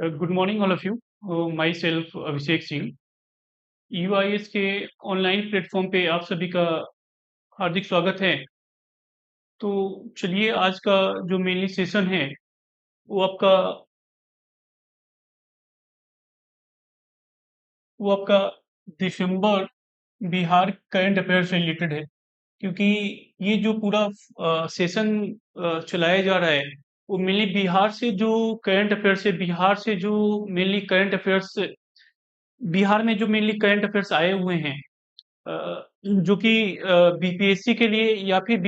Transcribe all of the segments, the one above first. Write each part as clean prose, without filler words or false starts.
Good morning all of you. Myself Abhishek Singh. UIS के online platform पे आप सभी का हार्दिक स्वागत है। तो चलिए आज का जो मेनली सेशन है वो आपका वो आपका दिसंबर बिहार करंट अफेयर से रिलेटेड है, क्योंकि ये जो पूरा सेशन चलाया जा रहा है वो मेनली बिहार से जो करंट अफेयर्स है, बिहार से जो मेनली करंट अफेयर्स, बिहार में जो मेनली करंट अफेयर्स आए हुए हैं, जो कि बीपीएससी के लिए या फिर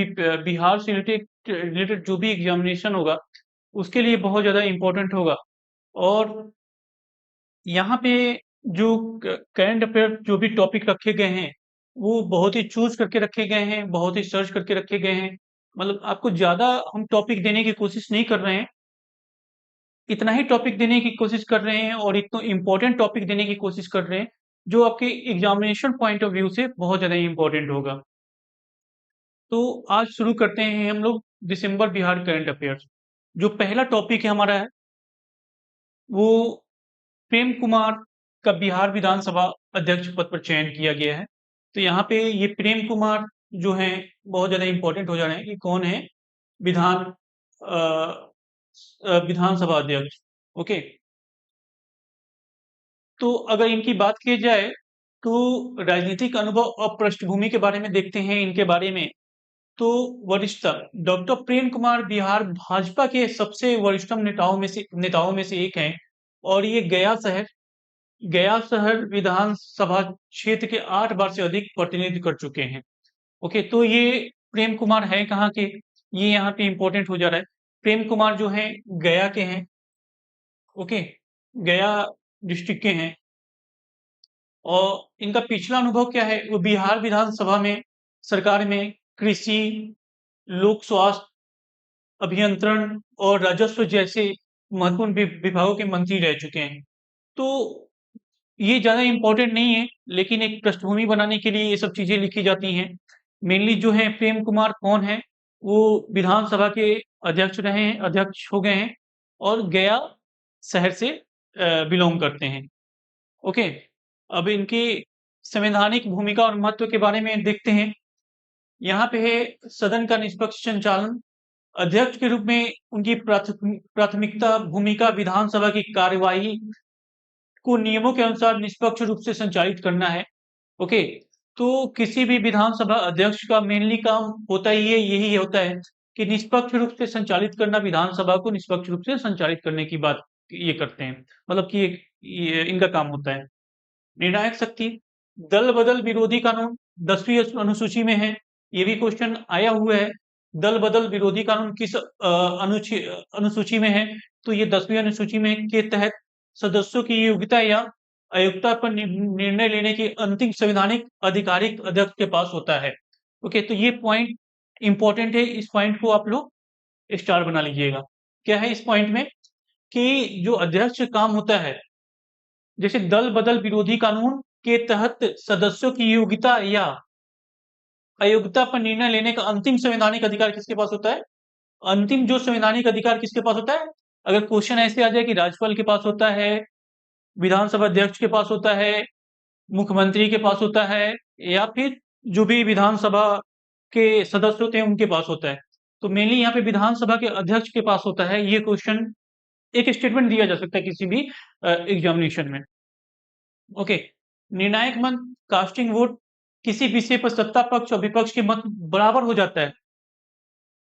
बिहार से रिलेटेड रिलेटेड जो भी एग्जामिनेशन होगा उसके लिए बहुत ज़्यादा इम्पोर्टेंट होगा। और यहाँ पे जो करंट अफेयर जो भी टॉपिक रखे गए हैं वो बहुत ही चूज करके रखे गए हैं, बहुत ही सर्च करके रखे गए हैं। मतलब आपको ज़्यादा हम टॉपिक देने की कोशिश नहीं कर रहे हैं, इतना ही टॉपिक देने की कोशिश कर रहे हैं और इतना इम्पोर्टेंट टॉपिक देने की कोशिश कर रहे हैं जो आपके एग्जामिनेशन पॉइंट ऑफ व्यू से बहुत ज़्यादा इम्पोर्टेंट होगा। तो आज शुरू करते हैं हम लोग दिसंबर बिहार करंट अफेयर्स। जो पहला टॉपिक है हमारा है वो प्रेम कुमार का बिहार विधानसभा अध्यक्ष पद पर चयन किया गया है। तो यहाँ पे ये प्रेम कुमार जो हैं बहुत ज़्यादा इम्पोर्टेंट हो जा रहे हैं कि कौन है विधान विधानसभा अध्यक्ष। ओके, तो अगर इनकी बात की जाए तो राजनीतिक अनुभव और पृष्ठभूमि के बारे में देखते हैं इनके बारे में। तो वरिष्ठता, डॉक्टर प्रेम कुमार बिहार भाजपा के सबसे वरिष्ठतम नेताओं में से एक हैं और ये गया शहर विधानसभा क्षेत्र के 8 बार से अधिक प्रतिनिधित्व कर चुके हैं। ओके, तो ये प्रेम कुमार है कहाँ के, ये यहाँ पे इंपॉर्टेंट हो जा रहा है। प्रेम कुमार जो है गया के हैं। ओके, गया डिस्ट्रिक्ट के हैं और इनका पिछला अनुभव क्या है, वो बिहार विधानसभा में सरकार में कृषि, लोक स्वास्थ्य, अभियंत्रण और राजस्व जैसे महत्वपूर्ण विभागों के मंत्री रह चुके हैं। तो ये ज़्यादा इम्पोर्टेंट नहीं है, लेकिन एक पृष्ठभूमि बनाने के लिए ये सब चीज़ें लिखी जाती हैं। मेनली जो है प्रेम कुमार कौन है, वो विधानसभा के अध्यक्ष रहे हैं, अध्यक्ष हो गए हैं और गया शहर से बिलोंग करते हैं। ओके, अब इनकी संवैधानिक भूमिका और महत्व के बारे में देखते हैं। यहाँ पे है सदन का निष्पक्ष संचालन। अध्यक्ष के रूप में उनकी प्राथमिकता भूमिका विधानसभा की कार्यवाही को नियमों के अनुसार निष्पक्ष रूप से संचालित करना है। ओके, तो किसी भी विधानसभा अध्यक्ष का मेनली काम होता ही है, यही होता है कि निष्पक्ष रूप से संचालित करना, विधानसभा को निष्पक्ष रूप से संचालित करने की बात ये करते हैं। मतलब कि ये इनका काम होता है। निर्णायक शक्ति, दल बदल विरोधी कानून 10वीं अनुसूची में है, ये भी क्वेश्चन आया हुआ है। दल बदल विरोधी कानून किस अनुसूची में है, तो ये 10वीं अनुसूची में के तहत सदस्यों की योग्यता या अयोग्यता पर निर्णय लेने की अंतिम संवैधानिक आधिकारिक अध्यक्ष के पास होता है। ओके, तो ये पॉइंट इंपॉर्टेंट है, इस पॉइंट को आप लोग स्टार बना लीजिएगा। क्या है इस पॉइंट में कि जो अध्यक्ष काम होता है, जैसे दल बदल विरोधी कानून के तहत सदस्यों की योग्यता या अयोग्यता पर निर्णय लेने का अंतिम संवैधानिक अधिकार किसके पास होता है? अंतिम जो संवैधानिक अधिकार किसके पास होता है? अगर क्वेश्चन ऐसे आ जाए कि राज्यपाल के पास होता है, विधानसभा अध्यक्ष के पास होता है, मुख्यमंत्री के पास होता है या फिर जो भी विधानसभा के सदस्य होते हैं उनके पास होता है, तो मेनली यहाँ पे विधानसभा के अध्यक्ष के पास होता है। ये क्वेश्चन एक स्टेटमेंट दिया जा सकता है किसी भी एग्जामिनेशन में। ओके, निर्णायक मत, कास्टिंग वोट, किसी विषय पर सत्ता पक्ष और विपक्ष के मत बराबर हो जाता है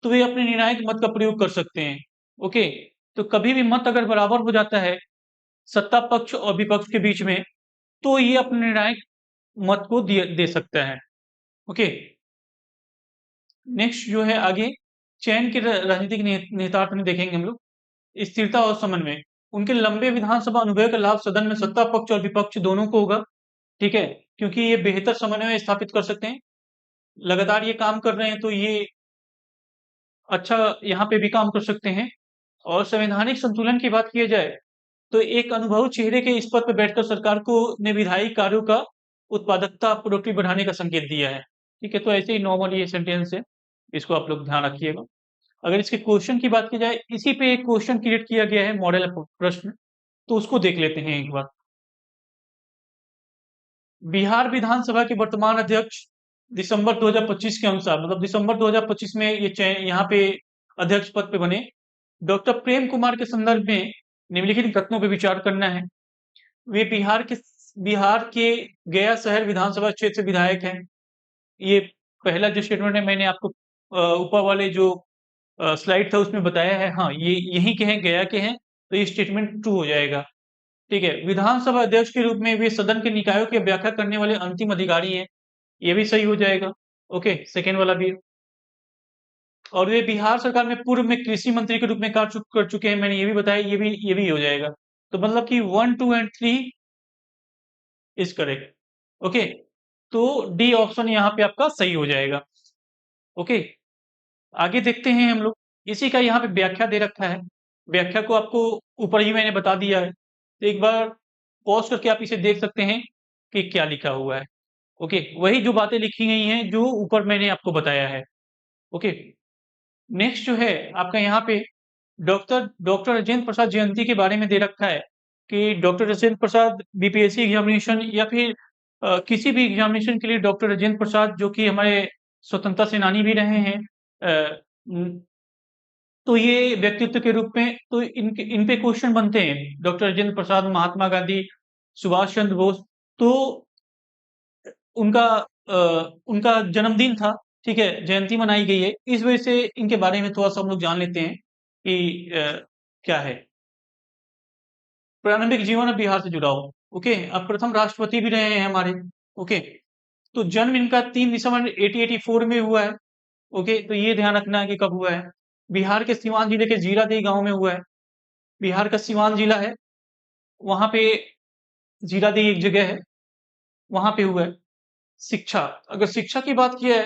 तो वे अपने निर्णायक मत का प्रयोग कर सकते हैं। ओके, तो कभी भी मत अगर बराबर हो जाता है सत्ता पक्ष और विपक्ष के बीच में तो ये अपने निर्णायक मत को दे सकता है। ओके, नेक्स्ट जो है आगे चयन के राजनीतिक नेतार्थ में देखेंगे हम लोग। स्थिरता और समन्वय, उनके लंबे विधानसभा अनुभव का लाभ सदन में सत्ता पक्ष और विपक्ष दोनों को होगा। ठीक है, क्योंकि ये बेहतर समन्वय स्थापित कर सकते हैं, लगातार ये काम कर रहे हैं तो ये अच्छा यहाँ पे भी काम कर सकते हैं। और संवैधानिक संतुलन की बात की जाए तो एक अनुभवी चेहरे के इस पद पर बैठकर सरकार को ने विधायी कार्यों का उत्पादकता प्रोडक्टिव बढ़ाने का संकेत दिया है। ठीक है, तो ऐसे ही नॉर्मल ये सेंटेंस है, इसको आप लोग ध्यान रखिएगा। अगर इसके क्वेश्चन की बात की जाए, इसी पे एक क्वेश्चन क्रिएट किया गया है, मॉडल प्रश्न तो उसको देख लेते हैं एक बार। बिहार विधानसभा के वर्तमान अध्यक्ष दिसंबर 2025 के अनुसार, मतलब दिसंबर 2025 में ये यहाँ पे अध्यक्ष पद पे बने। डॉक्टर प्रेम कुमार के संदर्भ में निम्नलिखित कथनों पर विचार करना है। वे बिहार के गया शहर विधानसभा क्षेत्र से विधायक हैं। ये पहला जो स्टेटमेंट है मैंने आपको ऊपर वाले जो स्लाइड था उसमें बताया है। हाँ, ये यहीं के हैं, गया के हैं, तो ये स्टेटमेंट ट्रू हो जाएगा। ठीक है। विधानसभा अध्यक्ष के रूप में वे सदन के निकायों की व्याख्या करने वाले अंतिम अधिकारी हैं। ये भी सही हो जाएगा। ओके, सेकेंड वाला भी। और वे बिहार सरकार में पूर्व में कृषि मंत्री के रूप में कार्य कर चुके हैं, मैंने ये भी बताया, ये भी हो जाएगा। तो मतलब कि 1, 2 एंड 3 इज करेक्ट। ओके, तो डी ऑप्शन यहाँ पे आपका सही हो जाएगा। ओके, आगे देखते हैं हम लोग। इसी का यहाँ पे व्याख्या दे रखा है। व्याख्या को आपको ऊपर ही मैंने बता दिया है, तो एक बार पॉज करके आप इसे देख सकते हैं कि क्या लिखा हुआ है। ओके, वही जो बातें लिखी गई हैं जो ऊपर मैंने आपको बताया है। ओके, नेक्स्ट जो है आपका यहाँ पे डॉक्टर राजेंद्र प्रसाद जयंती के बारे में दे रखा है कि doctor Rajendra Prasad BPSC examination या फिर किसी भी एग्जामिनेशन के लिए डॉक्टर राजेंद्र प्रसाद जो कि हमारे स्वतंत्रता सेनानी भी रहे हैं, तो ये व्यक्तित्व के रूप में तो इन पे क्वेश्चन बनते हैं। डॉक्टर राजेंद्र प्रसाद, महात्मा गांधी, सुभाष चंद्र बोस, तो उनका उनका जन्मदिन था। ठीक है, जयंती मनाई गई है, इस वजह से इनके बारे में थोड़ा सा हम लोग जान लेते हैं कि क्या है। प्रारंभिक जीवन अब बिहार से जुड़ा हो। ओके, अब प्रथम राष्ट्रपति भी रहे हैं हमारे। ओके, तो जन्म इनका 3 दिसंबर 1884 में हुआ है। ओके, तो ये ध्यान रखना है कि कब हुआ है। बिहार के सीवान जिले के जीरादेई गांव में हुआ है। बिहार का सीवान जिला है, वहां पे जीरादेई एक जगह है, वहां पे हुआ है। शिक्षा, अगर शिक्षा की बात की है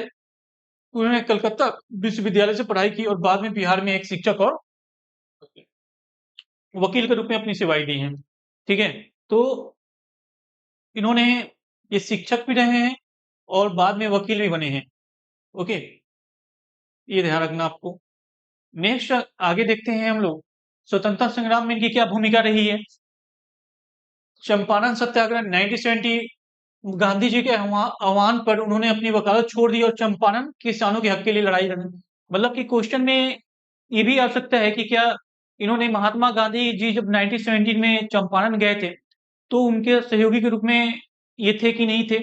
तो उन्होंने कलकत्ता विश्वविद्यालय से पढ़ाई की और बाद में बिहार में एक शिक्षक और वकील के रूप में अपनी सेवाएं दी हैं। ठीक है, तो इन्होंने ये शिक्षक भी रहे हैं और बाद में वकील भी बने हैं। ओके, ये ध्यान रखना आपको। नेक्स्ट आगे देखते हैं हम लोग, स्वतंत्रता संग्राम में इनकी क्या भूमिका रही है। चंपारण सत्याग्रह 1970, गांधी जी के आह्वान पर उन्होंने अपनी वकालत छोड़ दी और चंपारण किसानों के हक के लिए लड़ाई लड़ी। मतलब कि क्वेश्चन में ये भी आ सकता है कि क्या इन्होंने, महात्मा गांधी जी जब 1917 में चंपारण गए थे तो उनके सहयोगी के रूप में ये थे कि नहीं थे,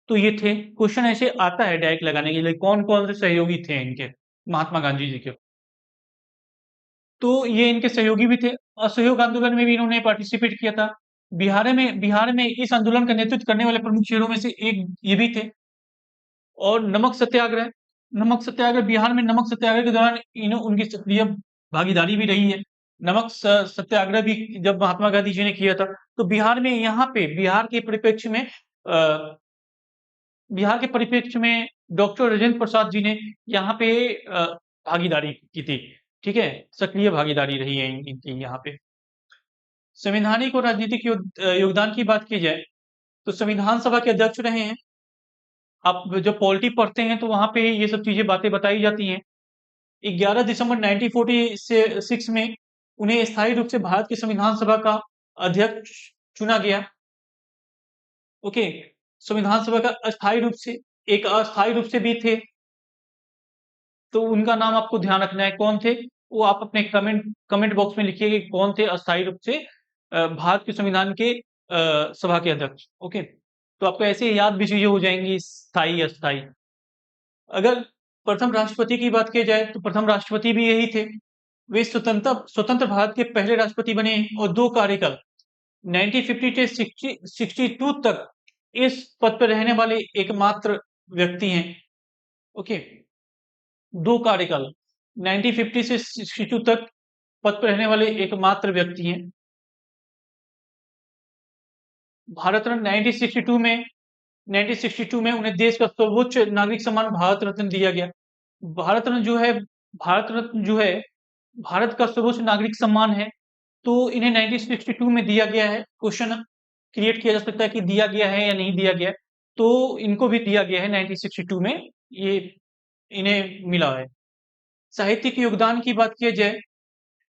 तो ये थे। क्वेश्चन ऐसे आता है डायरेक्ट लगाने के लिए, कौन कौन से सहयोगी थे इनके, महात्मा गांधी जी के। तो ये इनके सहयोगी भी थे। असहयोग आंदोलन में भी इन्होंने पार्टिसिपेट किया था। बिहार में इस आंदोलन का नेतृत्व करने वाले प्रमुख चेहरों में से एक ये भी थे। और नमक सत्याग्रह बिहार में नमक सत्याग्रह के दौरान उनकी सक्रिय भागीदारी भी रही है। सत्याग्रह भी जब महात्मा गांधी जी ने किया था, तो बिहार में यहाँ पे बिहार के परिप्रेक्ष्य में डॉक्टर राजेंद्र प्रसाद जी ने यहाँ पे भागीदारी की थी। ठीक है, सक्रिय भागीदारी रही है इनकी यहाँ पे। संवैधानिक और राजनीतिक योगदान की बात की जाए तो संविधान सभा के अध्यक्ष रहे हैं। आप जब पॉलिटी पढ़ते हैं तो वहां पे ये सब चीजें बातें बताई जाती हैं। 11 दिसंबर 1946 में उन्हें स्थायी रूप से भारत की संविधान सभा का अध्यक्ष चुना गया। ओके, संविधान सभा का अस्थायी रूप से, एक अस्थायी रूप से भी थे, तो उनका नाम आपको ध्यान रखना है, कौन थे वो आप अपने कमेंट बॉक्स में लिखिए कि कौन थे अस्थायी रूप से भारत के संविधान के सभा के अध्यक्ष। ओके, तो आपको ऐसे याद भी चीजें हो जाएंगी, स्थायी अस्थायी। अगर प्रथम राष्ट्रपति की बात की जाए तो प्रथम राष्ट्रपति भी यही थे। वे स्वतंत्र भारत के पहले राष्ट्रपति बने और 2 कार्यकाल 1950 से 62 तक इस पद पर रहने वाले एकमात्र व्यक्ति हैं। ओके, 2 कार्यकाल 1950 से 62 तक पद पर रहने वाले एकमात्र व्यक्ति हैं। भारत रत्न 1962 में उन्हें देश का सर्वोच्च नागरिक सम्मान भारत रत्न दिया गया। भारत रत्न जो है भारत का सर्वोच्च नागरिक सम्मान है, तो इन्हें 1962 में दिया गया है। क्वेश्चन क्रिएट किया जा सकता है कि दिया गया है या नहीं दिया गया है, तो इनको भी दिया गया है 1962 में, ये इन्हें मिला है। साहित्यिक योगदान की बात की जाए,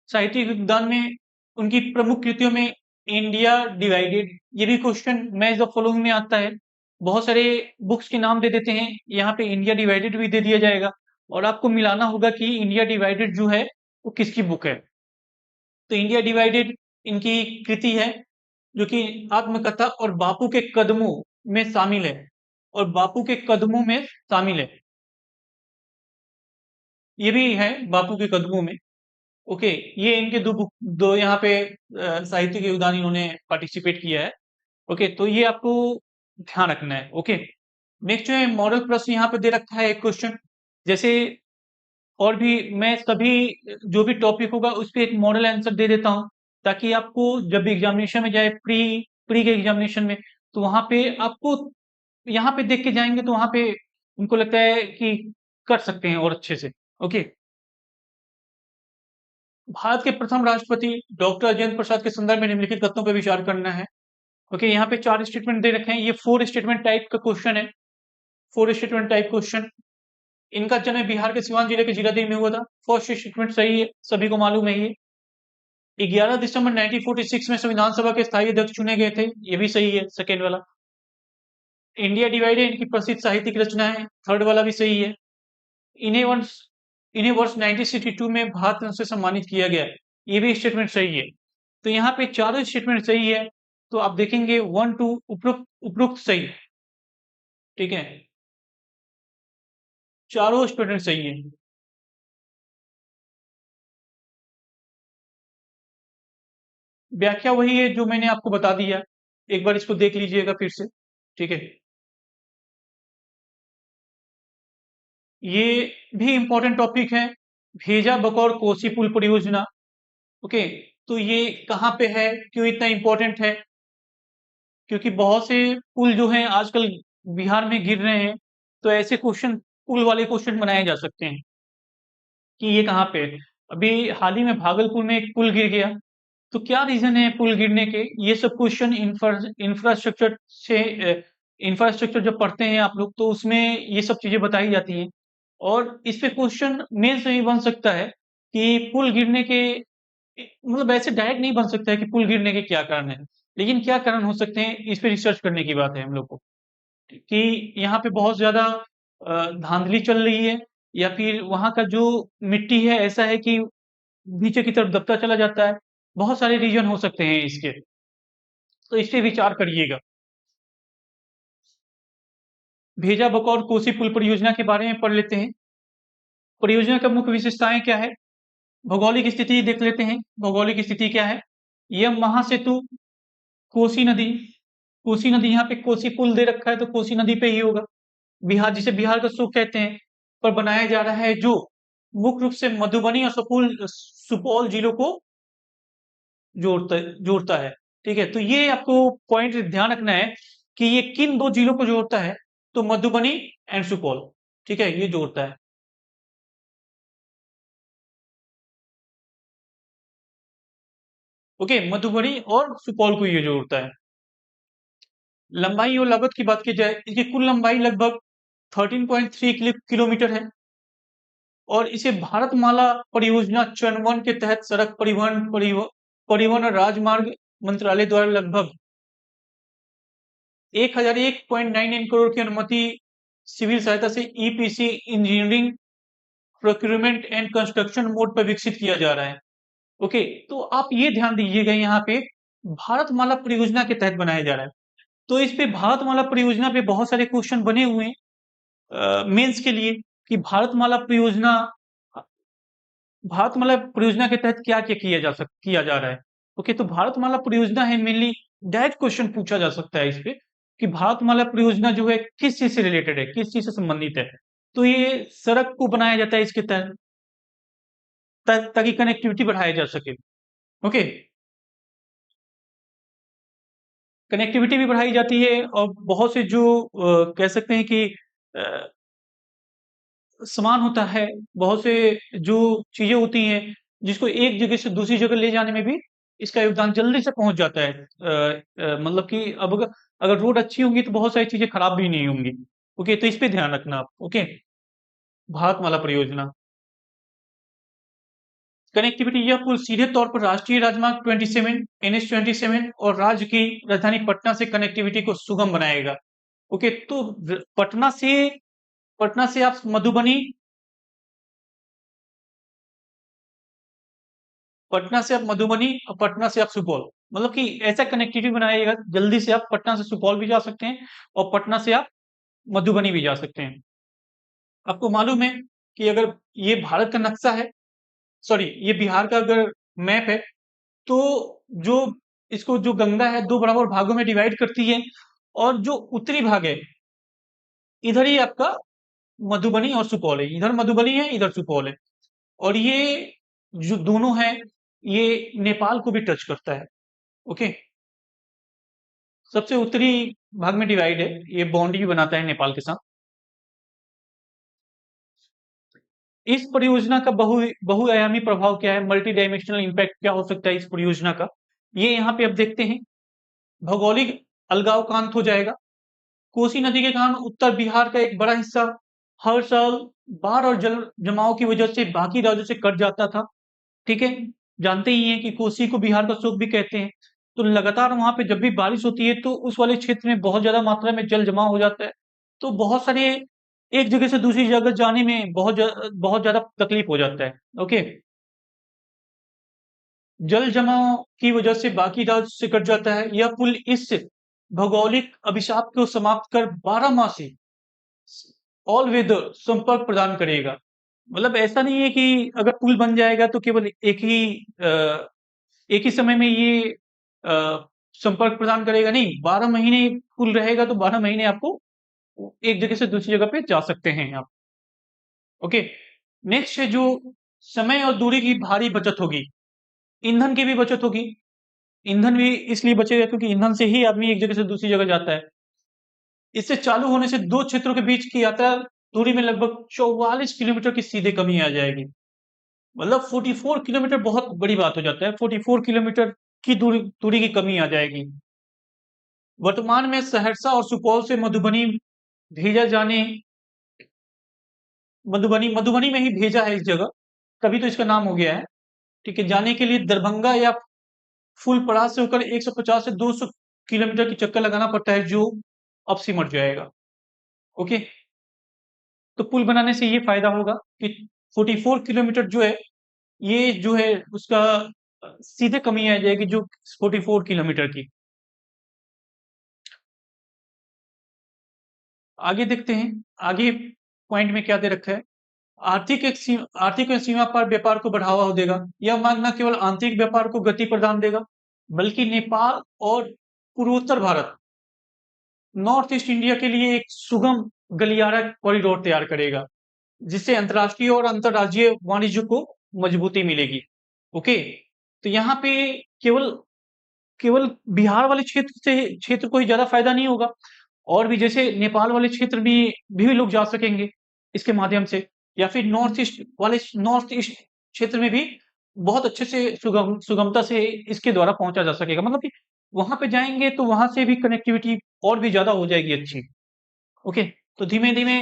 साहित्यिक योगदान में उनकी प्रमुख कृतियों में इंडिया डिवाइडेड, ये भी क्वेश्चन मैच द फॉलोइंग में आता है। बहुत सारे बुक्स के नाम दे देते हैं, यहाँ पे इंडिया डिवाइडेड भी दे दिया जाएगा और आपको मिलाना होगा कि इंडिया डिवाइडेड जो है वो किसकी बुक है। तो इंडिया डिवाइडेड इनकी कृति है, जो कि आत्मकथा और बापू के कदमों में शामिल है, और बापू के कदमों में शामिल है, ये भी है बापू के कदमों में। ओके, ये इनके दो बुक, दो यहाँ पे साहित्य के योगदान इन्होंने पार्टिसिपेट किया है। ओके, तो ये आपको ध्यान रखना है। ओके, नेक्स्ट जो है मॉडल प्रश्न यहाँ पे दे रखा है एक क्वेश्चन, जैसे और भी मैं सभी जो भी टॉपिक होगा उस पे एक मॉडल आंसर दे देता हूँ, ताकि आपको जब भी एग्जामिनेशन में जाए, प्री प्री के एग्जामिनेशन में, तो वहां पे आपको यहाँ पे देख के जाएंगे तो वहां पे उनको लगता है कि कर सकते हैं और अच्छे से। ओके, भारत के प्रथम राष्ट्रपति डॉक्टर राजेंद्र प्रसाद के संदर्भ में निम्नलिखित कथनों पर विचार करना है। ओके, यहाँ पे 4 स्टेटमेंट दे रखे हैं, ये 4 स्टेटमेंट टाइप का क्वेश्चन है, 4 स्टेटमेंट टाइप क्वेश्चन। इनका जन्म बिहार के सिवान जिले के जीरादेई में हुआ था। फर्स्ट स्टेटमेंट सही है, सभी को मालूम है ये। 11 दिसंबर 1946 में संविधान सभा के स्थायी अध्यक्ष चुने गए थे, ये भी सही है, सेकेंड वाला। इंडिया डिवाइडेड इनकी प्रसिद्ध साहित्यिक रचना है, थर्ड वाला भी सही है। इन्हें वर्ष इन्हें वर्ष 1962 में भारत रत्न से सम्मानित किया गया है, ये भी स्टेटमेंट सही है। तो यहाँ पे चारों स्टेटमेंट सही है, तो आप देखेंगे 1 2 उपरोक्त उपरोक्त सही है। ठीक है, चारों स्टेटमेंट सही है। व्याख्या वही है जो मैंने आपको बता दिया, एक बार इसको देख लीजिएगा फिर से। ठीक है, ये भी इंपॉर्टेंट टॉपिक है, भेजा बकौर कोसी पुल परियोजना। ओके, तो ये कहाँ पे है, क्यों इतना इंपॉर्टेंट है? क्योंकि बहुत से पुल जो हैं आजकल बिहार में गिर रहे हैं, तो ऐसे क्वेश्चन, पुल वाले क्वेश्चन बनाए जा सकते हैं कि ये कहाँ पे है। अभी हाल ही में भागलपुर में एक पुल गिर गया, तो क्या रीजन है पुल गिरने के, ये सब क्वेश्चन इंफ्रास्ट्रक्चर से, इंफ्रास्ट्रक्चर जब पढ़ते हैं आप लोग तो उसमें ये सब चीजें बताई जाती हैं, और इस पे क्वेश्चन मेन से भी बन सकता है कि पुल गिरने के, मतलब ऐसे डायरेक्ट नहीं बन सकता है कि पुल गिरने के क्या कारण है, लेकिन क्या कारण हो सकते हैं इस पे रिसर्च करने की बात है हम लोग को, कि यहाँ पे बहुत ज्यादा धांधली चल रही है, या फिर वहां का जो मिट्टी है ऐसा है कि नीचे की तरफ दबता चला जाता है। बहुत सारे रीजन हो सकते हैं इसके, तो इस पे विचार करिएगा। भेजा बकौर कोसी पुल परियोजना के बारे में पढ़ लेते हैं। परियोजना का मुख्य विशेषताएं क्या है, भौगोलिक स्थिति देख लेते हैं, भौगोलिक स्थिति क्या है। यह महासेतु कोसी नदी, कोसी नदी यहाँ पे कोसी पुल दे रखा है तो कोसी नदी पे ही होगा। बिहार, जिसे बिहार का सुख कहते हैं, पर बनाया जा रहा है, जो मुख्य रूप से मधुबनी और सुपौल सुपौल जिलों को जोड़ता है। ठीक है, तो ये आपको पॉइंट ध्यान रखना है कि ये किन दो जिलों को जोड़ता है, तो मधुबनी एंड सुपौल। ठीक है, ये जोड़ता है। ओके, मधुबनी और सुपौल को ये जोड़ता है। लंबाई और लागत की बात की जाए, इसकी कुल लंबाई लगभग 13.3 किलोमीटर है, और इसे भारतमाला परियोजना चरण 1 के तहत सड़क परिवहन और राजमार्ग मंत्रालय द्वारा लगभग 1001.99 करोड़ की अनुमति सिविल सहायता से EPC engineering procurement and construction mode पर विकसित किया जा रहा है। ओके, तो आप ये ध्यान दीजिएगा, यहाँ पे भारतमाला परियोजना के तहत बनाया जा रहा है, तो इस पे भारतमाला परियोजना पे बहुत सारे क्वेश्चन बने हुए हैं मेंस के लिए, कि भारतमाला परियोजना के तहत क्या क्या किया जा रहा है। ओके, तो भारतमाला परियोजना है मेनली, डायरेक्ट क्वेश्चन पूछा जा सकता है इस पे, कि भारतमाला परियोजना जो है किस चीज से रिलेटेड है, किस चीज से संबंधित है। तो ये सड़क को बनाया जाता है इसके तहत, ताकि कनेक्टिविटी बढ़ाया जा सके। ओके, कनेक्टिविटी भी बढ़ाई जाती है, और बहुत से जो कह सकते हैं कि अ, सामान होता है, बहुत से जो चीजें होती हैं जिसको एक जगह से दूसरी जगह ले जाने में भी इसका योगदान जल्दी से पहुंच जाता है। मतलब कि अब अगर रोड अच्छी होंगी तो बहुत सारी चीजें खराब भी नहीं होंगी। ओके, तो इस पे ध्यान रखना आप। ओके, भारतमाला परियोजना, कनेक्टिविटी, यह पुल सीधे तौर पर राष्ट्रीय राजमार्ग 27 NH 27 और राज्य की राजधानी पटना से कनेक्टिविटी को सुगम बनाएगा। ओके, तो पटना से आप मधुबनी, और पटना से आप सुपौल, मतलब कि ऐसा कनेक्टिविटी बनाएगा जल्दी से आप पटना से सुपौल भी जा सकते हैं और पटना से आप मधुबनी भी जा सकते हैं। आपको मालूम है कि अगर ये भारत का नक्शा है, सॉरी ये बिहार का अगर मैप है, तो जो इसको जो गंगा है दो बराबर भागों में डिवाइड करती है, और जो उत्तरी भाग है इधर ही आपका मधुबनी और सुपौल है, इधर मधुबनी है इधर सुपौल है, और ये जो दोनों है ये नेपाल को भी टच करता है। ओके, सबसे उत्तरी भाग में डिवाइड है, ये बाउंड्री बनाता है नेपाल के साथ। इस परियोजना का बहुआयामी प्रभाव क्या है, मल्टी डायमेंशनल इम्पैक्ट क्या हो सकता है इस परियोजना का, ये यहाँ पे अब देखते हैं। भौगोलिक अलगाव का अंत हो जाएगा। कोसी नदी के कारण उत्तर बिहार का एक बड़ा हिस्सा हर साल बाढ़ और जल जमाव की वजह से बाकी राज्यों से कट जाता था। ठीक है, जानते ही हैं कि कोसी को बिहार का शोक भी कहते हैं। तो लगातार वहां पे जब भी बारिश होती है तो उस वाले क्षेत्र में बहुत ज्यादा मात्रा में जल जमाव हो जाता है, तो बहुत सारे एक जगह से दूसरी जगह जाने में बहुत ज्यादा तकलीफ हो जाता है। ओके, जल जमाव की वजह से बाकी राज्य से कट जाता है। यह पुल इस भौगोलिक अभिशाप को समाप्त कर 12 मासी ऑल वेदर संपर्क प्रदान करेगा। मतलब ऐसा नहीं है कि अगर पुल बन जाएगा तो केवल एक ही समय में ये संपर्क प्रदान करेगा, नहीं, 12 महीने पुल रहेगा तो 12 महीने आपको एक जगह से दूसरी जगह पे जा सकते हैं आप। ओके, नेक्स्ट है जो समय और दूरी की भारी बचत होगी, ईंधन की भी बचत होगी। ईंधन भी इसलिए बचेगा क्योंकि ईंधन से ही आदमी एक जगह से दूसरी जगह जाता है। इससे चालू होने से दो क्षेत्रों के बीच की यात्रा दूरी में लगभग 44 किलोमीटर की सीधे कमी आ जाएगी। मतलब 44 किलोमीटर बहुत बड़ी बात हो जाता है, 44 किलोमीटर की दूरी की कमी आ जाएगी। वर्तमान में सहरसा और सुपौल से मधुबनी भेजा जाने मधुबनी में ही भेजा है इस जगह, तभी तो इसका नाम हो गया है। ठीक है, जाने के लिए दरभंगा या फुलपरास से होकर 150 से 200 किलोमीटर की चक्कर लगाना पड़ता है, जो अब सिमट जाएगा। ओके, तो पुल बनाने से ये फायदा होगा कि 44 किलोमीटर जो है ये जो है उसका सीधे कमी आ जाएगी, जो 44 किलोमीटर की। आगे देखते हैं, आगे पॉइंट में क्या दे रखा है। आर्थिक सीमा पर व्यापार को बढ़ावा देगा। यह मार्ग न केवल आंतरिक व्यापार को गति प्रदान देगा, बल्कि नेपाल और पूर्वोत्तर भारत, नॉर्थ ईस्ट इंडिया के लिए एक सुगम गलियारा कॉरिडोर तैयार करेगा, जिससे अंतर्राष्ट्रीय और अंतर्राज्यीय वाणिज्य को मजबूती मिलेगी। ओके, तो यहाँ पे केवल केवल बिहार वाले क्षेत्र को ही ज्यादा फायदा नहीं होगा, और भी जैसे नेपाल वाले क्षेत्र भी लोग जा सकेंगे इसके माध्यम से, या फिर नॉर्थ ईस्ट क्षेत्र में भी बहुत अच्छे से सुगमता से इसके द्वारा पहुंचा जा सकेगा। मतलब कि वहां पे जाएंगे तो वहां से भी कनेक्टिविटी और भी ज्यादा हो जाएगी अच्छी। ओके, तो धीमे धीमे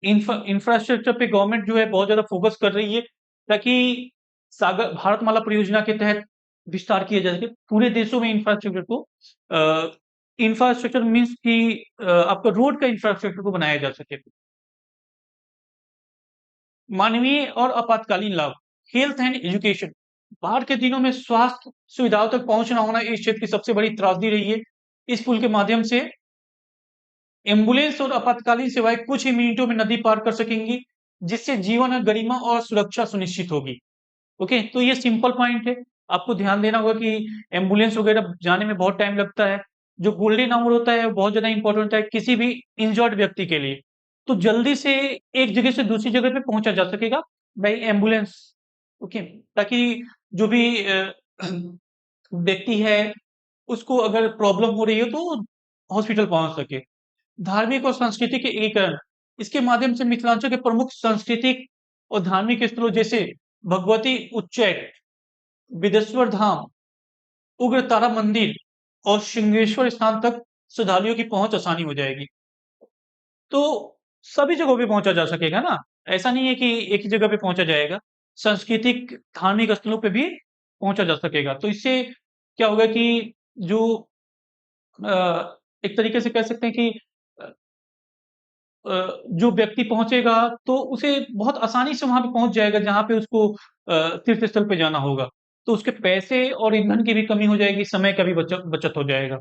इंफ्रास्ट्रक्चर पे गवर्नमेंट जो है बहुत ज्यादा फोकस कर रही है, ताकि सागर भारतमाला परियोजना के तहत विस्तार किया जा सके पूरे देशों में इंफ्रास्ट्रक्चर को। इंफ्रास्ट्रक्चर मीन्स कि आपका रोड का इंफ्रास्ट्रक्चर को बनाया जा सके। मानवीय और आपातकालीन लाभ, हेल्थ एंड एजुकेशन। बाढ़ के दिनों में स्वास्थ्य सुविधाओं तक पहुंच न होना इस क्षेत्र की सबसे बड़ी त्रासदी रही है। इस पुल के माध्यम से एम्बुलेंस और आपातकालीन सेवाएं कुछ ही मिनटों में नदी पार कर सकेंगी, जिससे जीवन, गरिमा और सुरक्षा सुनिश्चित होगी। ओके, तो ये सिंपल पॉइंट है। आपको ध्यान देना होगा कि एम्बुलेंस वगैरह जाने में बहुत टाइम लगता है। जो गोल्डन आवर होता है वो बहुत ज्यादा इंपॉर्टेंट होता है किसी भी इंजर्ड व्यक्ति के लिए, तो जल्दी से एक जगह से दूसरी जगह पे पहुंचा जा सकेगा बाई एम्बुलेंस। ओके, ताकि जो भी व्यक्ति है उसको अगर प्रॉब्लम हो रही हो तो हॉस्पिटल पहुंच सके। धार्मिक और सांस्कृतिक एकीकरण, इसके माध्यम से मिथिलांचल के प्रमुख सांस्कृतिक और धार्मिक स्थलों जैसे भगवती उच्चैठ, बिदेश्वर धाम, उग्र तारा मंदिर और सिंहेश्वर स्थान तक श्रद्धालुओं की पहुंच आसानी हो जाएगी। तो सभी जगहों पे पहुंचा जा सकेगा ना, ऐसा नहीं है कि एक ही जगह पे पहुंचा जाएगा, सांस्कृतिक धार्मिक स्थलों पे भी पहुंचा जा सकेगा। तो इससे क्या होगा कि जो एक तरीके से कह सकते हैं कि अ, जो व्यक्ति पहुंचेगा तो उसे बहुत आसानी से वहां पे पहुंच जाएगा जहां पे उसको तीर्थ स्थल पे जाना होगा। तो उसके पैसे और ईंधन की भी कमी हो जाएगी, समय का भी बचत बचत हो जाएगा।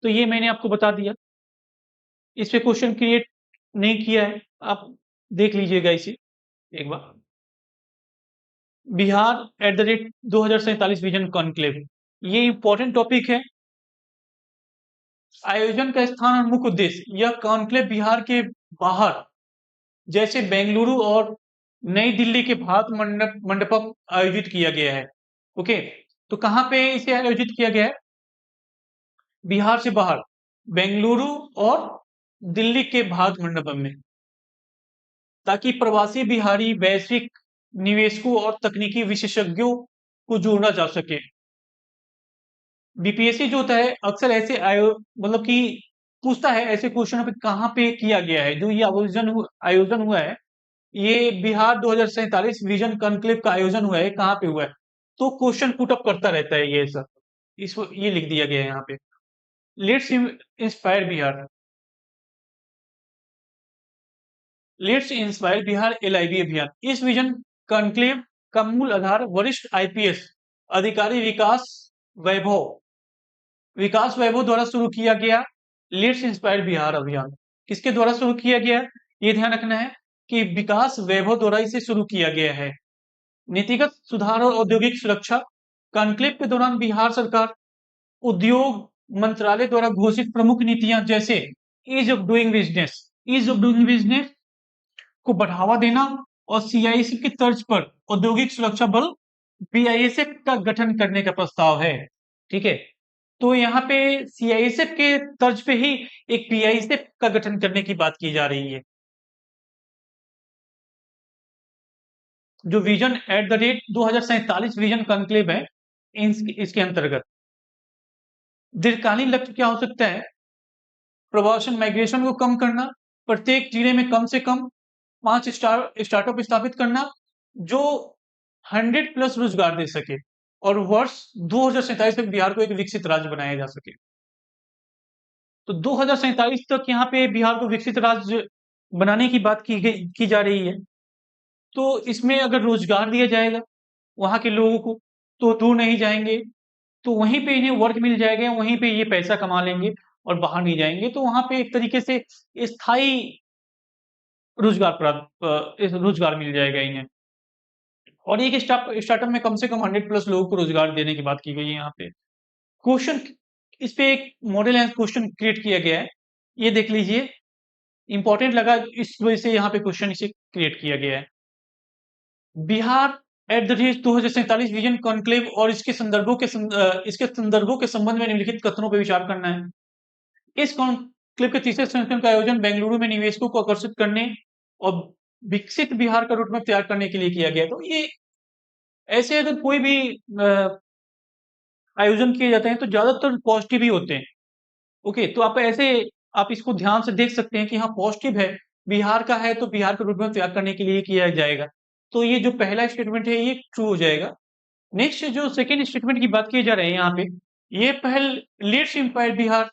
तो ये मैंने आपको बता दिया। इस पे क्वेश्चन क्रिएट नहीं किया है, आप देख लीजिएगा इसे एक बार। Bihar at the rate 2047 vision conclave, ये इंपॉर्टेंट टॉपिक है। आयोजन का स्थान और मुख्य उद्देश्य, यह कॉन्क्लेव बिहार के बाहर जैसे बेंगलुरु और नई दिल्ली के भारत मंडपम आयोजित किया गया है। ओके, तो कहाँ पे इसे आयोजित किया गया है? बिहार से बाहर बेंगलुरु और दिल्ली के भारत मंडपम में, ताकि प्रवासी बिहारी वैश्विक निवेशकों और तकनीकी विशेषज्ञों को जोड़ना जा सके। बीपीएससी जो होता है अक्सर ऐसे मतलब कि पूछता है ऐसे क्वेश्चन पे कहाँ पे किया गया है। जो ये आयोजन हुआ है, ये बिहार 2047 विजन कॉन्क्लेव का आयोजन हुआ है, कहाँ पे हुआ है? तो क्वेश्चन पुट अप करता रहता है ये सर, इसको ये लिख दिया गया है यहाँ पे। Let's inspire Bihar, let's inspire Bihar LIB अभियान। इस विजन कॉन्क्लेव का मूल आधार वरिष्ठ आईपीएस अधिकारी वैभव विकास वैभव द्वारा शुरू किया गया लेट्स इंस्पायर बिहार अभियान। किसके द्वारा शुरू किया गया? ये ध्यान रखना है कि विकास वैभव द्वारा इसे शुरू किया गया है। नीतिगत सुधार और औद्योगिक सुरक्षा, कॉन्क्लेव के दौरान बिहार सरकार उद्योग मंत्रालय द्वारा घोषित प्रमुख नीतियां जैसे ईज ऑफ डूइंग बिजनेस को बढ़ावा देना और सीआईएसएफ की तर्ज पर औद्योगिक सुरक्षा बल बीआईएसएफ का गठन करने का प्रस्ताव है। ठीक है, तो यहाँ पे सीआईएसएफ के तर्ज पे ही एक बीआईएसएफ का गठन करने की बात की जा रही है। जो vision eight the rate 2047 vision conclave है, इसके अंतर्गत दीर्घकालीन लक्ष्य क्या हो सकता है? प्रवासन माइग्रेशन को कम करना, प्रत्येक जिले में कम से कम 5 स्टार्टअप स्थापित करना जो 100+ रोजगार दे सके, और वर्ष 2047 तक बिहार को एक विकसित राज्य बनाया जा सके। तो 2047 तक यहाँ पे बिहार को विकसित राज्य बनाने की बात की जा रही है। तो इसमें अगर रोजगार दिया जाएगा वहां के लोगों को, तो दूर नहीं जाएंगे, तो वहीं पे इन्हें वर्क मिल जाएगा, वहीं पे ये पैसा कमा लेंगे और बाहर नहीं जाएंगे। तो वहां पे एक तरीके से स्थायी रोजगार मिल जाएगा इन्हें। और एक स्टार्टअप में कम से कम 100+ लोगों को रोजगार देने की बात की गई है यहाँ पे। क्वेश्चन इस पे एक मॉडल एंड क्वेश्चन क्रिएट किया गया है, ये देख लीजिए। इंपॉर्टेंट लगा इस वजह से यहाँ पे क्वेश्चन इसे क्रिएट किया गया है। Bihar at the rate 2047 vision conclave और इसके संदर्भों के संबंध में निम्नलिखित कथनों पर विचार करना है। इस कॉन्क्लेव के तीसरे संस्करण का आयोजन बेंगलुरु में निवेशकों को आकर्षित करने और विकसित बिहार का रोडमैप तैयार करने के लिए किया गया। तो ये ऐसे अगर कोई भी आयोजन किए जाते हैं तो ज्यादातर पॉजिटिव ही होते हैं। ओके, तो आप इसको ध्यान से देख सकते हैं कि हाँ पॉजिटिव है, बिहार का है तो बिहार का रोडमैप तैयार करने के लिए किया जाएगा। तो ये जो पहला स्टेटमेंट है ये ट्रू हो जाएगा। नेक्स्ट जो सेकेंड स्टेटमेंट की बात किए जा रहे हैं यहाँ पे, ये पहल लेट्स इंस्पायर बिहार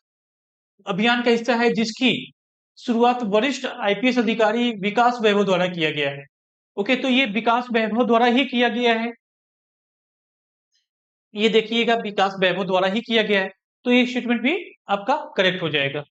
अभियान का हिस्सा है जिसकी शुरुआत वरिष्ठ आईपीएस अधिकारी विकास वैभव द्वारा किया गया है। ओके, तो ये विकास वैभव द्वारा ही किया गया है, ये देखिएगा विकास वैभव द्वारा ही किया गया है। तो ये स्टेटमेंट भी आपका करेक्ट हो जाएगा।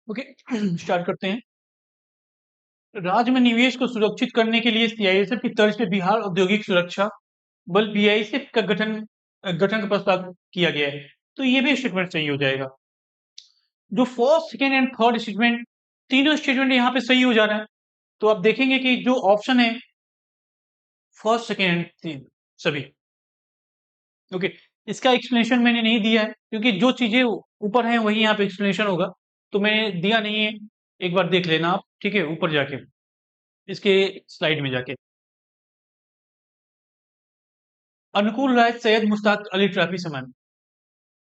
ओके, स्टार्ट करते हैं। राज्य में निवेश को सुरक्षित करने के लिए सीआईएसएफ की तर्ज पे बिहार औद्योगिक सुरक्षा बल बीआईएसएफ का गठन का प्रस्ताव किया गया है। तो ये भी स्टेटमेंट सही हो जाएगा। जो first second and third statement, तीनों स्टेटमेंट यहाँ पे सही हो जा रहा है। तो आप देखेंगे कि जो ऑप्शन है फर्स्ट, सेकेंड एंड तीन सभी। ओके, इसका एक्सप्लेनेशन मैंने नहीं दिया है क्योंकि जो चीजें ऊपर हैं वही यहाँ पे एक्सप्लेनेशन होगा, तो मैंने दिया नहीं है। एक बार देख लेना आप, ठीक है, ऊपर जाके इसके स्लाइड में जाके। अनुकूल राय सैयद मुश्ताक अली ट्रॉफी समान।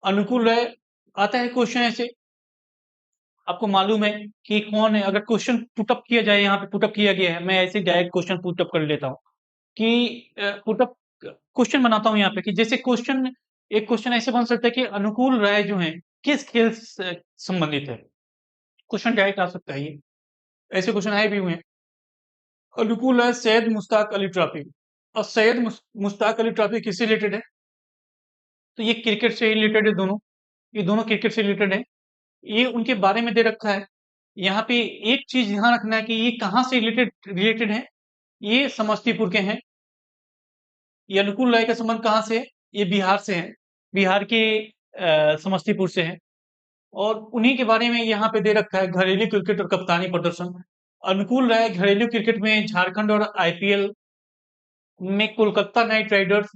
अनुकूल राय आता है क्वेश्चन ऐसे, आपको मालूम है कि कौन है। अगर क्वेश्चन पुटअप किया जाए, यहाँ पे पुटअप किया गया है, मैं ऐसे डायरेक्ट क्वेश्चन पुटअप कर लेता हूँ कि पुटअप क्वेश्चन बनाता हूँ यहाँ पे कि जैसे क्वेश्चन, एक क्वेश्चन ऐसे बन सकता है कि अनुकूल राय जो है किस खेल से संबंधित है। क्वेश्चन डायरेक्ट आ सकता है ये, ऐसे क्वेश्चन आए भी हुए हैं। अनुकूल राय सैयद मुश्ताक अली ट्रॉफी, और सैयद मुश्ताक अली ट्रॉफी किससे रिलेटेड है? तो ये क्रिकेट से रिलेटेड है दोनों, ये दोनों क्रिकेट से रिलेटेड है। ये उनके बारे में दे रखा है। यहाँ पे एक चीज ध्यान रखना है कि ये कहाँ से रिलेटेड रिलेटेड है। ये समस्तीपुर के हैं। ये अनुकूल राय का संबंध कहाँ से है? ये बिहार से है, बिहार के समस्तीपुर से है। और उन्हीं के बारे में यहाँ पे दे रखा है घरेलू क्रिकेट और कप्तानी प्रदर्शन। अनुकूल राय घरेलू क्रिकेट में झारखंड और आईपीएल में कोलकाता नाइट राइडर्स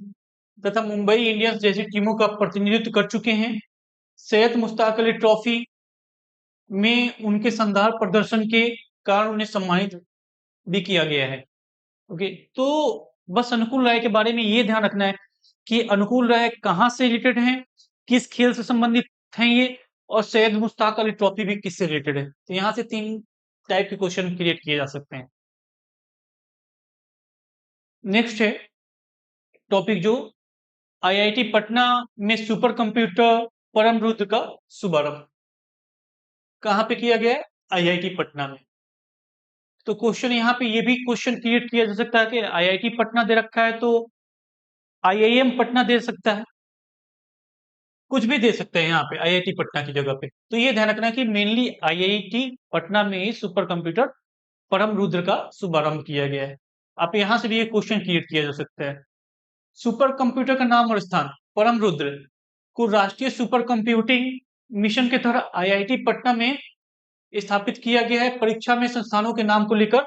तथा मुंबई इंडियंस जैसी टीमों का प्रतिनिधित्व कर चुके हैं। सैयद मुश्ताक अली ट्रॉफी में उनके शानदार प्रदर्शन के कारण उन्हें सम्मानित भी किया गया है। ओके, तो बस अनुकूल राय के बारे में ये ध्यान रखना है कि अनुकूल राय कहाँ से रिलेटेड हैं, किस खेल से संबंधित हैं ये, और सैयद मुश्ताक अली ट्रॉफी भी किससे रिलेटेड है। तो यहाँ से 3 टाइप के क्वेश्चन क्रिएट किए जा सकते हैं। नेक्स्ट है टॉपिक जो आईआईटी पटना में सुपर कंप्यूटर परम रुद्र का शुभारंभ कहाँ पे किया गया है? आईआईटी पटना में। तो क्वेश्चन यहाँ पे ये भी क्वेश्चन क्रिएट किया जा सकता है कि आईआईटी पटना दे रखा है तो आईआईएम पटना दे सकता है, कुछ भी दे सकते हैं यहाँ पे आईआईटी पटना की जगह पे। तो ये ध्यान रखना कि मेनली आईआईटी पटना में ही सुपर कंप्यूटर परम रुद्र का शुभारंभ किया गया है। आप यहाँ से भी ये क्वेश्चन क्रिएट किया जा सकता है। सुपर कंप्यूटर का नाम और स्थान। परम रुद्र को राष्ट्रीय सुपर कंप्यूटिंग मिशन के तहत आईआईटी पटना में स्थापित किया गया है। परीक्षा में संस्थानों के नाम को लेकर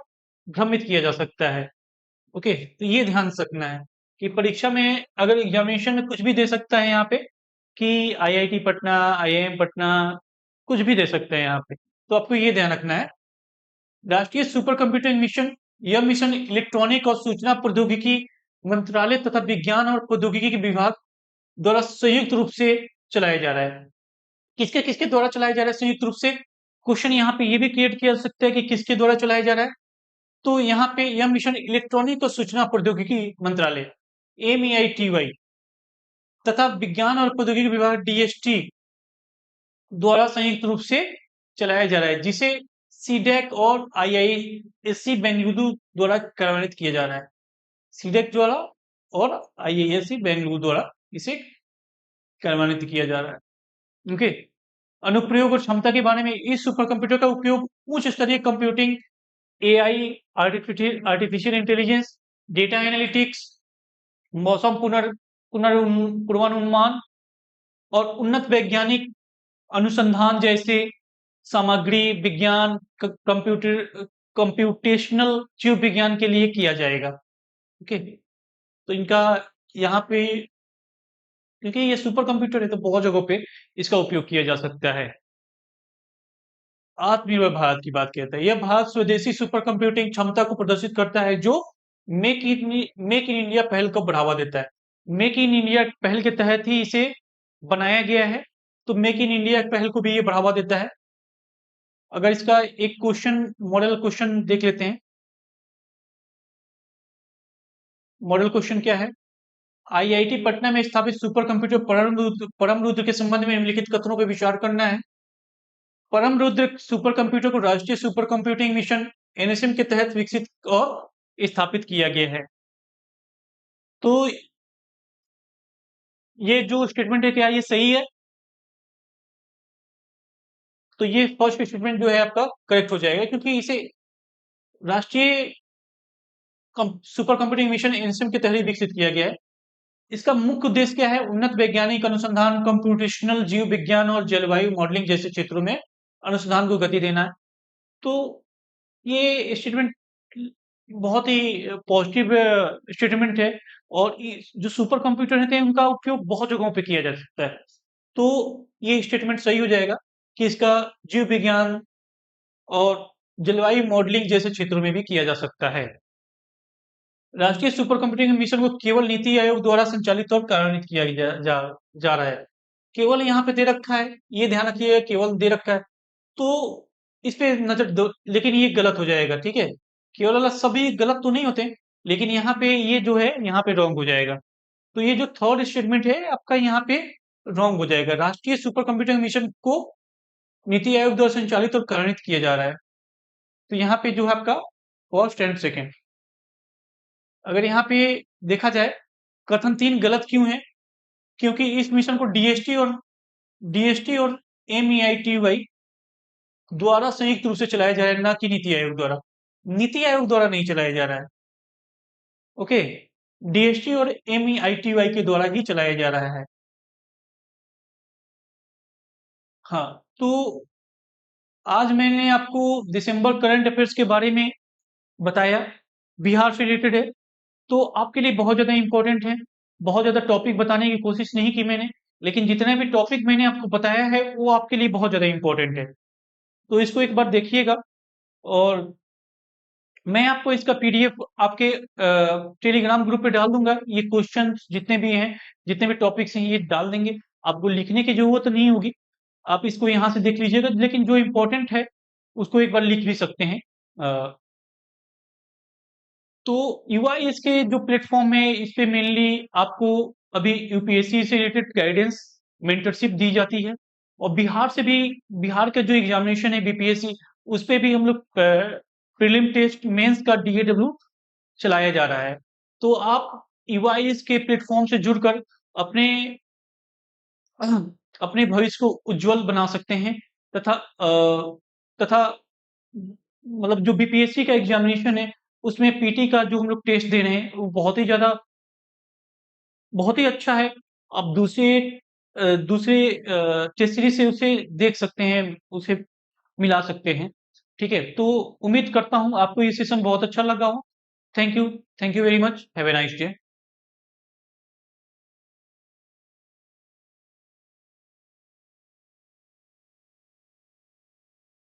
भ्रमित किया जा सकता है। ओके, तो ये ध्यान रखना है कि परीक्षा में अगर एग्जामिनेशन में कुछ भी दे सकता है यहाँ पे कि आईआईटी पटना, आईआईएम पटना, कुछ भी दे सकते हैं यहाँ पे। तो आपको ये ध्यान रखना है। राष्ट्रीय सुपर कंप्यूटिंग मिशन, यह मिशन इलेक्ट्रॉनिक और सूचना प्रौद्योगिकी मंत्रालय तथा विज्ञान और प्रौद्योगिकी के विभाग द्वारा संयुक्त रूप से चलाया जा रहा है। किसके किसके द्वारा चलाया जा रहा है संयुक्त रूप से? क्वेश्चन यहाँ पे ये भी क्रिएट किया जा सकता है कि किसके द्वारा चलाया जा रहा है। तो यहाँ पे यह मिशन इलेक्ट्रॉनिक और सूचना प्रौद्योगिकी मंत्रालय MEITY तथा विज्ञान और प्रौद्योगिकी विभाग DST द्वारा संयुक्त रूप से चलाया जा रहा है, जिसे सीडेक और IISc बेंगलुरु द्वारा कार्यान्वित किया जा रहा है। सीडेक द्वारा और IISc बेंगलुरु द्वारा इसे कार्यान्वित किया जा रहा है। ओके, अनुप्रयोग और क्षमता के बारे में, इस सुपर कंप्यूटर का उपयोग उच्च स्तरीय computing, AI, artificial intelligence, data analytics, मौसम पूर्वानुमान और उन्नत वैज्ञानिक अनुसंधान जैसे सामग्री विज्ञान, कंप्यूटेशनल जीव विज्ञान के लिए किया जाएगा। ओके, तो इनका यहाँ पे, क्योंकि ये सुपर कंप्यूटर है तो बहुत जगहों पे इसका उपयोग किया जा सकता है। आत्मनिर्भर भारत की बात कहता है, यह भारत स्वदेशी सुपर कंप्यूटिंग क्षमता को प्रदर्शित करता है जो मेक इन इंडिया पहल को बढ़ावा देता है। मेक इन इंडिया पहल के तहत ही इसे बनाया गया है, तो मेक इन इंडिया पहल को भी ये बढ़ावा देता है। अगर इसका एक क्वेश्चन, मॉडल क्वेश्चन देख लेते हैं। मॉडल क्वेश्चन क्या है? आईआईटी पटना में स्थापित सुपर कंप्यूटर परम रुद्र के संबंध में निम्नलिखित कथनों पर विचार करना है। परम रुद्र सुपर कंप्यूटर को राष्ट्रीय सुपर कंप्यूटिंग मिशन NSM के तहत विकसित और स्थापित किया गया है। तो ये जो स्टेटमेंट है क्या ये सही है? तो ये फर्स्ट स्टेटमेंट जो है आपका करेक्ट हो जाएगा, क्योंकि इसे राष्ट्रीय सुपर कंप्यूटिंग मिशन NSM के तहत विकसित किया गया है। इसका मुख्य उद्देश्य क्या है? उन्नत वैज्ञानिक अनुसंधान, कंप्यूटेशनल जीव विज्ञान और जलवायु मॉडलिंग जैसे क्षेत्रों में अनुसंधान को गति देना है। तो ये स्टेटमेंट बहुत ही पॉजिटिव स्टेटमेंट है और जो सुपर कंप्यूटर रहते हैं उनका उपयोग बहुत जगहों पे किया जा सकता है। तो ये स्टेटमेंट सही हो जाएगा कि इसका जीव विज्ञान और जलवायु मॉडलिंग जैसे क्षेत्रों में भी किया जा सकता है। राष्ट्रीय सुपर कंप्यूटिंग मिशन को केवल नीति आयोग द्वारा संचालित और कार्यान्वित किया जा रहा है। केवल यहाँ पे दे रखा है, ये ध्यान रखिएगा, केवल दे रखा है। तो इस पे नजर दो, लेकिन ये गलत हो जाएगा, ठीक है। केवल वाला सभी गलत तो नहीं होते, लेकिन यहाँ पे ये जो है यहाँ पे रॉन्ग हो जाएगा। तो ये जो थर्ड स्टेटमेंट है आपका यहाँ पे रॉन्ग हो जाएगा। राष्ट्रीय सुपर कंप्यूटिंग मिशन को नीति आयोग द्वारा संचालित और कार्यान्वित किया जा रहा है। तो यहाँ पे जो है आपका फर्स्ट एंड सेकेंड। अगर यहाँ पे देखा जाए कथन 3 गलत क्यों है, क्योंकि इस मिशन को डीएसटी और एमईआईटीवाई द्वारा संयुक्त रूप से चलाया जा रहा है, ना कि नीति आयोग द्वारा। नीति आयोग द्वारा नहीं चलाया जा रहा है, ओके। डीएसटी और एमईआईटीवाई के द्वारा ही चलाया जा रहा है। हाँ, तो आज मैंने आपको दिसंबर करंट अफेयर्स के बारे में बताया, बिहार से रिलेटेड है, तो आपके लिए बहुत ज़्यादा इम्पोर्टेंट है। बहुत ज़्यादा टॉपिक बताने की कोशिश नहीं की मैंने, लेकिन जितने भी टॉपिक मैंने आपको बताया है वो आपके लिए बहुत ज़्यादा इम्पोर्टेंट है। तो इसको एक बार देखिएगा और मैं आपको इसका पीडीएफ आपके टेलीग्राम ग्रुप पे डाल दूंगा। ये क्वेश्चन जितने भी हैं, जितने भी टॉपिक्स हैं, ये डाल देंगे। आपको लिखने की जरूरत नहीं होगी, आप इसको यहाँ से देख लीजिएगा, लेकिन जो इम्पोर्टेंट है उसको एक बार लिख भी सकते हैं। तो यूआईएस के जो प्लेटफॉर्म है इस पे मेनली आपको अभी यूपीएससी से रिलेटेड गाइडेंस, मेंटरशिप दी जाती है। और बिहार से भी, बिहार का जो एग्जामिनेशन है बीपीएससी, उस पे भी हम लोग प्रीलिम टेस्ट मेंस का डीएडब्ल्यू चलाया जा रहा है। तो आप यूआईएस के प्लेटफॉर्म से जुड़कर अपने अपने भविष्य को उज्जवल बना सकते हैं। तथा तथा मतलब जो बीपीएससी का एग्जामिनेशन है उसमें पीटी का जो हम लोग टेस्ट दे रहे हैं वो बहुत ही अच्छा है। आप दूसरे टेस्ट सीरीज से उसे देख सकते हैं, उसे मिला सकते हैं। ठीक है, तो उम्मीद करता हूँ आपको ये सेशन बहुत अच्छा लगा हो। Thank you very much, have a nice day.